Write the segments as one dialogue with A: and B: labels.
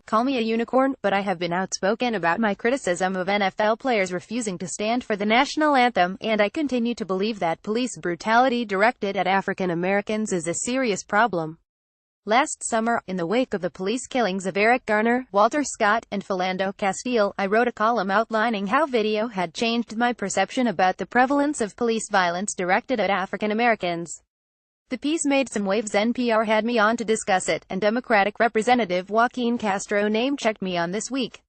A: Call me a unicorn, but I have been outspoken about my criticism of NFL players refusing to stand for the national anthem, and I continue to believe that police brutality directed at African Americans is a serious problem. Last summer, in the wake of the police killings of Eric Garner, Walter Scott, and Philando Castile, I wrote a column outlining how video had changed my perception about the prevalence of police violence directed at African Americans. The piece made some waves. NPR had me on to discuss it, and Democratic Representative Joaquin Castro name-checked me on This Week.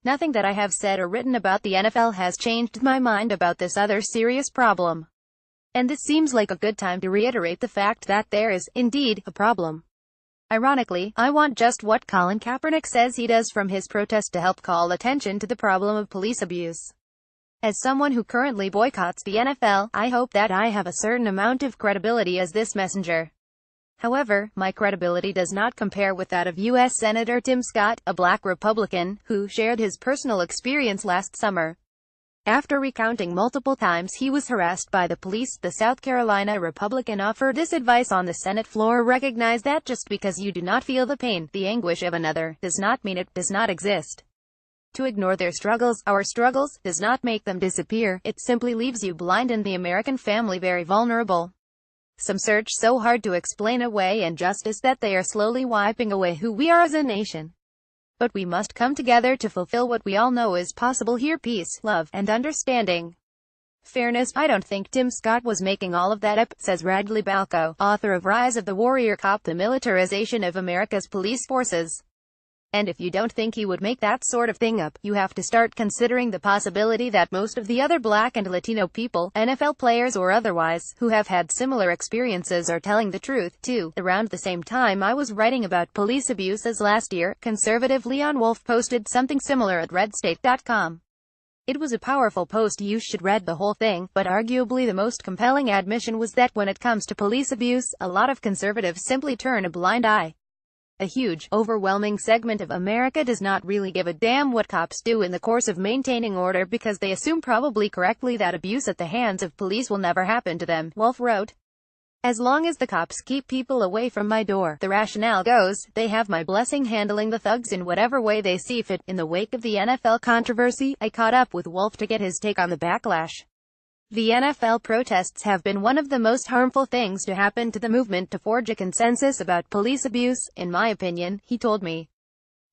A: Nothing that I have said or written about the NFL has changed my mind about this other serious problem. And this seems like a good time to reiterate the fact that there is, indeed, a problem. Ironically, I want just what Colin Kaepernick says he does from his protest to help call attention to the problem of police abuse. As someone who currently boycotts the NFL, I hope that I have a certain amount of credibility as this messenger. However, my credibility does not compare with that of U.S. Senator Tim Scott, a black Republican, who shared his personal experience last summer. After recounting multiple times he was harassed by the police, the South Carolina Republican offered this advice on the Senate floor: recognize that just because you do not feel the pain, the anguish of another, does not mean it does not exist. To ignore their struggles, our struggles, does not make them disappear, it simply leaves you blind and the American family very vulnerable. Some search so hard to explain away injustice that they are slowly wiping away who we are as a nation. But we must come together to fulfill what we all know is possible here: peace, love, and understanding. Fairness. I don't think Tim Scott was making all of that up, says Radley Balco, author of Rise of the Warrior Cop: The Militarization of America's Police Forces. And if you don't think he would make that sort of thing up, you have to start considering the possibility that most of the other black and Latino people, NFL players or otherwise, who have had similar experiences are telling the truth, too. Around the same time I was writing about police abuse as last year, conservative Leon Wolf posted something similar at redstate.com. It was a powerful post. You should read the whole thing, but arguably the most compelling admission was that when it comes to police abuse, a lot of conservatives simply turn a blind eye. A huge, overwhelming segment of America does not really give a damn what cops do in the course of maintaining order because they assume, probably correctly, that abuse at the hands of police will never happen to them. Wolf wrote, as long as the cops keep people away from my door, the rationale goes, they have my blessing handling the thugs in whatever way they see fit. In the wake of the NFL controversy, I caught up with Wolf to get his take on the backlash. The NFL protests have been one of the most harmful things to happen to the movement to forge a consensus about police abuse, in my opinion, he told me.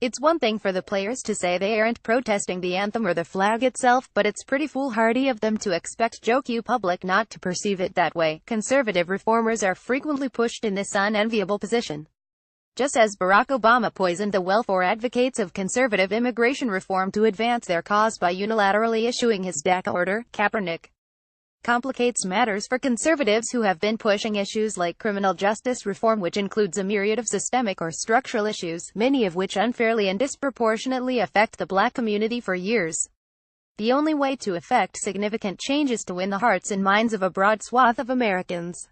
A: It's one thing for the players to say they aren't protesting the anthem or the flag itself, but it's pretty foolhardy of them to expect you public not to perceive it that way. Conservative reformers are frequently pushed in this unenviable position. Just as Barack Obama poisoned the well for advocates of conservative immigration reform to advance their cause by unilaterally issuing his DACA order, Kaepernick complicates matters for conservatives who have been pushing issues like criminal justice reform, which includes a myriad of systemic or structural issues, many of which unfairly and disproportionately affect the black community for years. The only way to effect significant change is to win the hearts and minds of a broad swath of Americans.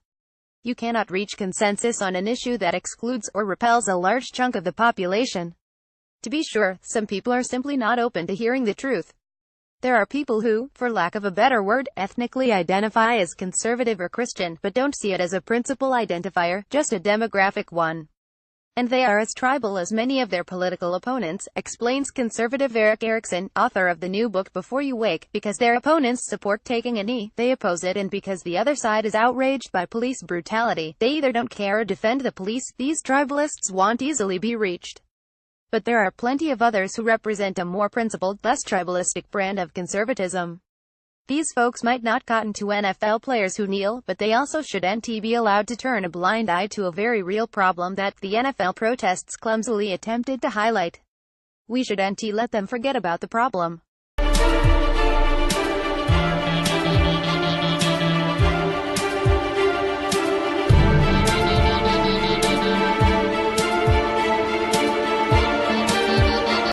A: You cannot reach consensus on an issue that excludes or repels a large chunk of the population. To be sure, some people are simply not open to hearing the truth. There are people who, for lack of a better word, ethnically identify as conservative or Christian, but don't see it as a principal identifier, just a demographic one. And they are as tribal as many of their political opponents, explains conservative Eric Erickson, author of the new book Before You Wake. Because their opponents support taking a knee, they oppose it, and because the other side is outraged by police brutality, they either don't care or defend the police. These tribalists won't easily be reached. But there are plenty of others who represent a more principled, less tribalistic brand of conservatism. These folks might not cotton to NFL players who kneel, but they also shouldn't be allowed to turn a blind eye to a very real problem that the NFL protests clumsily attempted to highlight. We shouldn't let them forget about the problem.